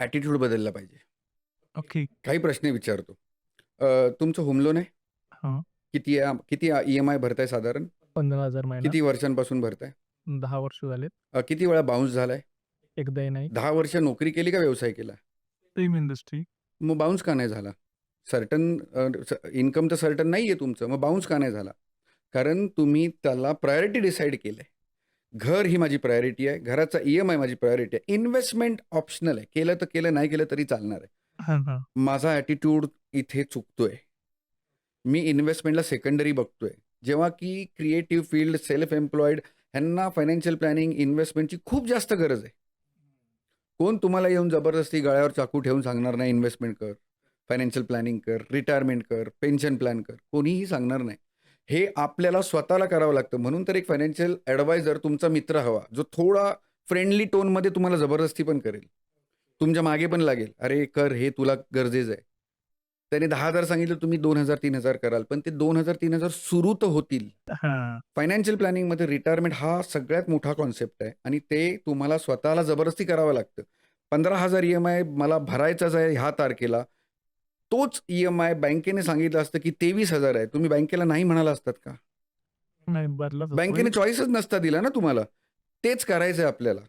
Attitude बदलला पाहिजे. Okay. काही प्रश्न विचारतो. तुमचं होम लोन आहे? हां. किती ई-एम-आय भरताय साधारण? 15,000 महिना. किती वर्षांपासून भरताय? 10 वर्ष झालेत. किती वेळा बाउन्स झालाय? एकदाही नाही. 10 वर्ष नोकरी केली का व्यवसाय केला? Same industry. मग बाउन्स का नाही झाला? इन्कम तर सर्टन नाही आहे तुमचं. मग बाउन्स का नाही झाला? कारण तुम्ही त्याला प्रायोरिटी डिसाईड केलं आहे. घर ही माझी प्रायोरिटी आहे. घराचा ई-एम-आय माझी प्रायोरिटी आहे. इन्व्हेस्टमेंट ऑप्शनल आहे. केलं तर केलं, नाही केलं तरी चालणार आहे. हां, हां. माझा ॲटिट्यूड इथे चुकतोय. मी इन्व्हेस्टमेंटला सेकंडरी बघतोय. जेव्हा की क्रिएटिव्ह फील्ड, सेल्फ एम्प्लॉईड ह्यांना फायनान्शियल प्लॅनिंग, इन्व्हेस्टमेंटची खूप जास्त गरज आहे. कोण तुम्हाला येऊन जबरदस्ती गळ्यावर चाकू ठेवून सांगणार नाही इन्व्हेस्टमेंट कर, फायनान्शियल प्लॅनिंग कर, रिटायरमेंट कर, पेन्शन प्लॅन कर. कोणीही सांगणार नाही. हे आपल्याला स्वतःला करावं लागतं. म्हणून तर एक फायनान्शियल ॲडवायझर तुमचा मित्र हवा, जो थोडा फ्रेंडली टोनमध्ये तुम्हाला जबरदस्ती पण करेल. तुमच्या मागे पण लागेल. अरे कर, हे तुला गरजेचं आहे. त्याने 10,000 सांगितलं, तुम्ही 2,000 3,000 कराल. पण ते 2,000 3,000 सुरू तर होतील. हां. फायनान्शियल प्लॅनिंगमध्ये रिटायरमेंट हा सगळ्यात मोठा कॉन्सेप्ट आहे आणि ते तुम्हाला स्वतःला जबरदस्ती करावं लागतं. 15,000 ई-एम-आय मला भरायचाच आहे ह्या तारखेला. तोच ई-एम-आय बँकेने सांगितलं असतं की 23,000 आहे. तुम्ही बँकेला नाही म्हणाला असतात का? नाही भरलाच असतो. बँकेने चॉईसच नसता दिला ना तुम्हाला. तेच करायचं आहे आपल्याला.